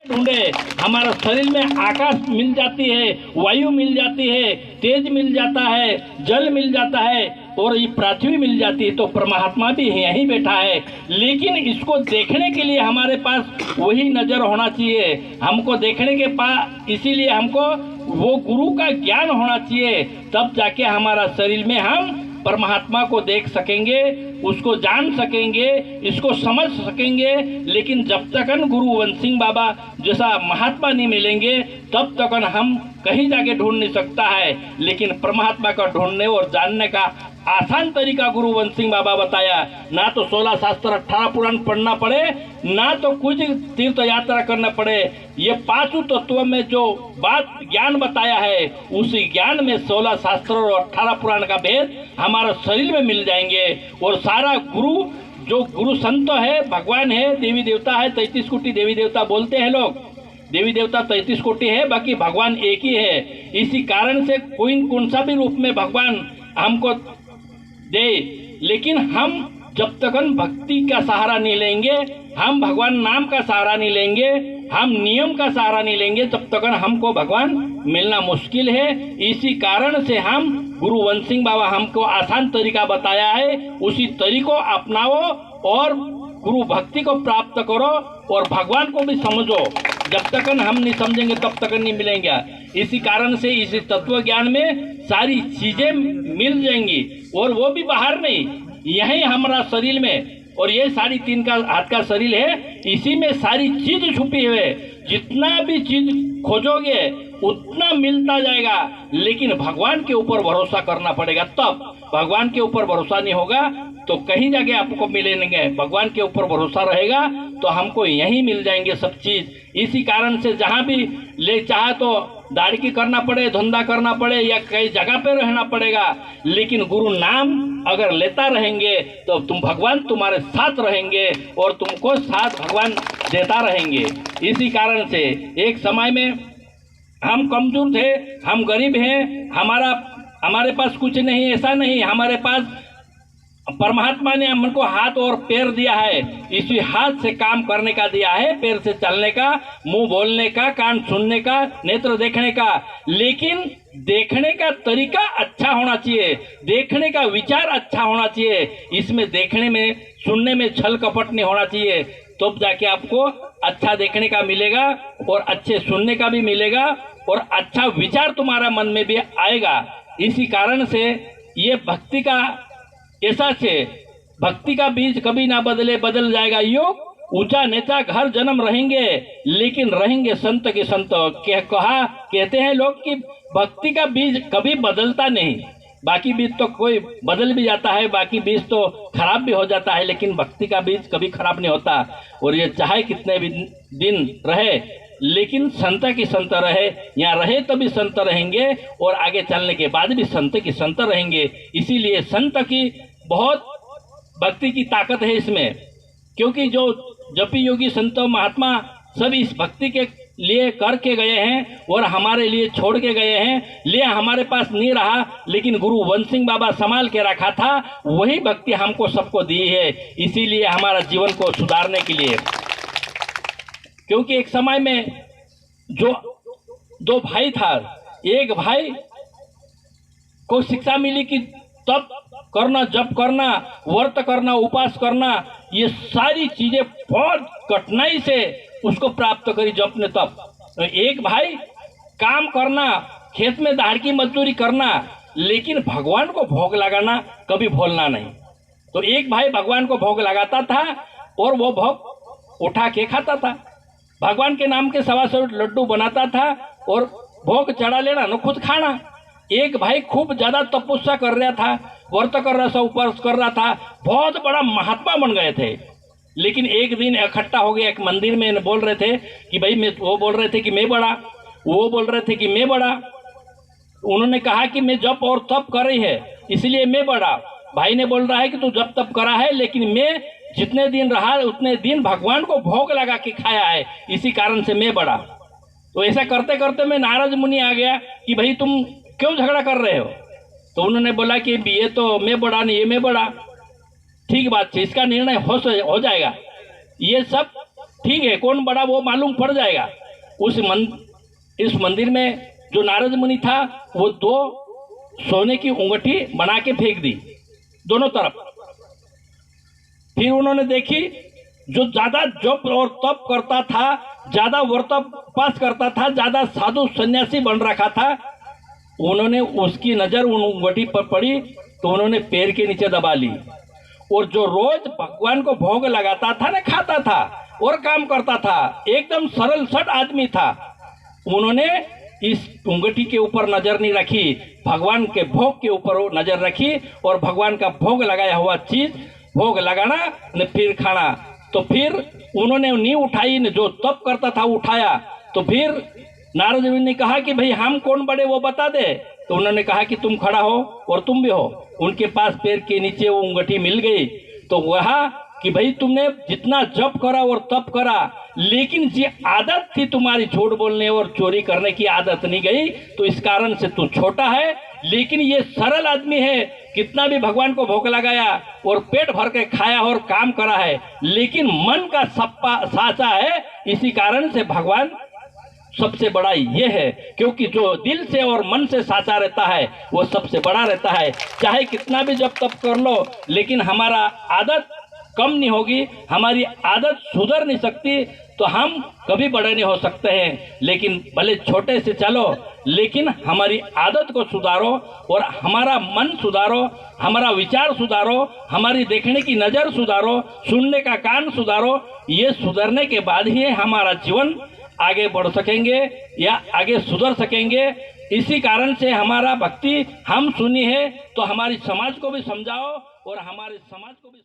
ढूंढे, हमारा शरीर में आकाश मिल जाती है, वायु मिल जाती है, तेज मिल जाता है, जल मिल जाता है और ये पृथ्वी मिल जाती है, तो परमात्मा भी यहीं बैठा है। लेकिन इसको देखने के लिए हमारे पास वही नजर होना चाहिए, हमको देखने के पास, इसीलिए हमको वो गुरु का ज्ञान होना चाहिए, तब जाके हमारा शरीर में हम परमात्मा को देख सकेंगे, उसको जान सकेंगे, इसको समझ सकेंगे। लेकिन जब तक गुरु वन सिंह बाबा जैसा महात्मा नहीं मिलेंगे तब तक हम कहीं जाके ढूंढ नहीं सकता है। लेकिन परमात्मा का ढूंढने और जानने का आसान तरीका गुरु वन सिंह बाबा बताया। ना तो 16 शास्त्र 18 पुराण पढ़ना पड़े, ना तो कुछ तीर्थ यात्रा करना पड़े। ये पांचों तत्वों में जो बात ज्ञान बताया है, उसी ज्ञान में 16 शास्त्र और 18 पुराण का भेद हमारा शरीर में मिल जाएंगे। और सारा गुरु, जो गुरु संत है, भगवान है, देवी देवता है, 33 कोटि देवी देवता बोलते हैं लोग, देवी देवता 33 कोटि है, बाकी भगवान एक ही है। इसी कारण से कोई कौन सा भी रूप में भगवान हमको दे, लेकिन हम जब तक भक्ति का सहारा नहीं लेंगे, हम भगवान नाम का सहारा नहीं लेंगे, हम नियम का सहारा नहीं लेंगे, तब तक हमको भगवान मिलना मुश्किल है। इसी कारण से हम गुरु वन सिंह बाबा हमको आसान तरीका बताया है, उसी तरीको अपनाओ और गुरु भक्ति को प्राप्त करो और भगवान को भी समझो। जब तक हम नहीं समझेंगे तब तक नहीं मिलेंगे। इसी कारण से इस तत्व ज्ञान में सारी चीजें मिल जाएंगी, और वो भी बाहर नहीं, यही हमारा शरीर में। और ये 3.5 का हाथ का शरीर है, इसी में सारी चीज छुपी हुई है। जितना भी चीज खोजोगे उतना मिलता जाएगा, लेकिन भगवान के ऊपर भरोसा करना पड़ेगा। तब भगवान के ऊपर भरोसा नहीं होगा तो कहीं जाके आपको मिलेंगे, भगवान के ऊपर भरोसा रहेगा तो हमको यहीं मिल जाएंगे सब चीज। इसी कारण से जहाँ भी ले चाहे तो दाढ़ी करना पड़े, धंधा करना पड़े, या कई जगह पे रहना पड़ेगा, लेकिन गुरु नाम अगर लेता रहेंगे तो तुम भगवान तुम्हारे साथ रहेंगे और तुमको साथ भगवान देता रहेंगे। इसी कारण से एक समय में हम कमजोर थे, हम गरीब हैं, हमारे पास कुछ नहीं, ऐसा नहीं, हमारे पास परमात्मा ने हमको हाथ और पैर दिया है, इसी हाथ से काम करने का दिया है, पैर से चलने का, मुंह बोलने का, कान सुनने का, नेत्र देखने का। लेकिन देखने का तरीका अच्छा होना चाहिए, देखने का विचार अच्छा होना चाहिए, इसमें देखने में सुनने में छल कपट नहीं होना चाहिए। तब जाके आपको अच्छा देखने का मिलेगा और अच्छे सुनने का भी मिलेगा और अच्छा विचार तुम्हारा मन में भी आएगा। इसी कारण से ये भक्ति का ऐसा से, भक्ति का बीज कभी ना बदले, बदल जाएगा युग। ऊंचा नीचा घर जन्म रहेंगे, लेकिन रहेंगे संत के संत। कहते हैं लोग कि भक्ति का बीज कभी बदलता नहीं, बाकी बीज तो कोई बदल भी जाता है, बाकी बीज तो खराब भी हो जाता है, लेकिन भक्ति का बीज कभी खराब नहीं होता। और ये चाहे कितने भी दिन रहे, लेकिन संत की संत रहे, यहाँ रहे तो भी संत रहेंगे और आगे चलने के बाद भी संत की संत रहेंगे। इसीलिए संत की बहुत भक्ति की ताकत है इसमें, क्योंकि जो जपी योगी संत महात्मा सब इस भक्ति के लिए करके गए हैं और हमारे लिए छोड़ के गए हैं। लिए हमारे पास नहीं रहा, लेकिन गुरु वन सिंह बाबा संभाल के रखा था, वही भक्ति हमको सबको दी है, इसीलिए हमारा जीवन को सुधारने के लिए। क्योंकि एक समय में जो 2 भाई था, एक भाई को शिक्षा मिली कि तप करना, जप करना, व्रत करना, उपास करना, ये सारी चीजें बहुत कठिनाई से उसको प्राप्त करी जप ने तप। तो एक भाई काम करना, खेत में दाढ़ की मजदूरी करना, लेकिन भगवान को भोग लगाना कभी भूलना नहीं। तो एक भाई भगवान को भोग लगाता था और वो भोग उठा के खाता था, भगवान के नाम के 125 लड्डू बनाता था और भोग चढ़ा लेना न खुद खाना। एक भाई खूब ज्यादा तपस्या कर रहा था, व्रत कर रहा था, उपवास कर रहा था, बहुत बड़ा महात्मा बन गए थे। लेकिन एक दिन इकट्ठा हो गया एक मंदिर में, बोल रहे थे कि भाई मैं, वो बोल रहे थे कि मैं बड़ा, वो बोल रहे थे कि मैं बड़ा। उन्होंने कहा कि मैं जप और तप कर रही है इसलिए मैं बड़ा। भाई ने बोल रहा है कि तू जप तप करा है, लेकिन मैं जितने दिन रहा उतने दिन भगवान को भोग लगा के खाया है, इसी कारण से मैं बड़ा। तो ऐसा करते करते में नारद मुनि आ गया कि भाई तुम क्यों झगड़ा कर रहे हो। तो उन्होंने बोला कि ये तो मैं बड़ा नहीं, ये मैं बड़ा। ठीक बात है, इसका निर्णय हो जाएगा। ये सब ठीक है, कौन बड़ा वो मालूम पड़ जाएगा। इस मंदिर में जो नारद मुनि था वो 2 सोने की अंगूठी बना के फेंक दी दोनों तरफ। फिर उन्होंने देखी जो ज्यादा जप और तप करता था, ज्यादा व्रत उपास करता था, ज्यादा साधु सन्यासी बन रखा था, उन्होंने उसकी नजर उन अंगूठी पर पड़ी तो उन्होंने पैर के नीचे दबा ली। और जो रोज भगवान को भोग लगाता था ना, खाता था और काम करता था, एकदम सरल सट आदमी था, उन्होंने इस अंगूठी के ऊपर नजर नहीं रखी, भगवान के भोग के ऊपर नजर रखी। और भगवान का भोग लगाया हुआ चीज भोग लगाना ने फिर खाना। तो फिर उन्होंने नहीं उठाई, ने जो तप करता था उठाया। तो फिर नारद मुनि ने कहा कि भाई हम कौन बड़े वो बता दे। तो उन्होंने कहा कि तुम खड़ा हो और तुम भी हो। उनके पास पैर के नीचे वो अंगूठी मिल गई। तो वह कि भाई तुमने जितना जप करा और तप करा, लेकिन ये आदत थी तुम्हारी झूठ बोलने और चोरी करने की आदत नहीं गई, तो इस कारण से तू छोटा है। लेकिन ये सरल आदमी है, कितना भी भगवान को भोग लगाया और पेट भर के खाया और काम करा है, लेकिन मन का सप्पा साचा है। इसी कारण से भगवान सबसे बड़ा ये है, क्योंकि जो दिल से और मन से साचा रहता है वो सबसे बड़ा रहता है। चाहे कितना भी जब तप कर लो, लेकिन हमारा आदत कम नहीं होगी, हमारी आदत सुधर नहीं सकती, तो हम कभी बड़े नहीं हो सकते हैं। लेकिन भले छोटे से चलो, लेकिन हमारी आदत को सुधारो और हमारा मन सुधारो, हमारा विचार सुधारो, हमारी देखने की नज़र सुधारो, सुनने का कान सुधारो। ये सुधरने के बाद ही हमारा जीवन आगे बढ़ सकेंगे या आगे सुधर सकेंगे। इसी कारण से हमारा भक्ति हम सुनी है तो हमारी समाज को भी समझाओ और हमारे समाज को भी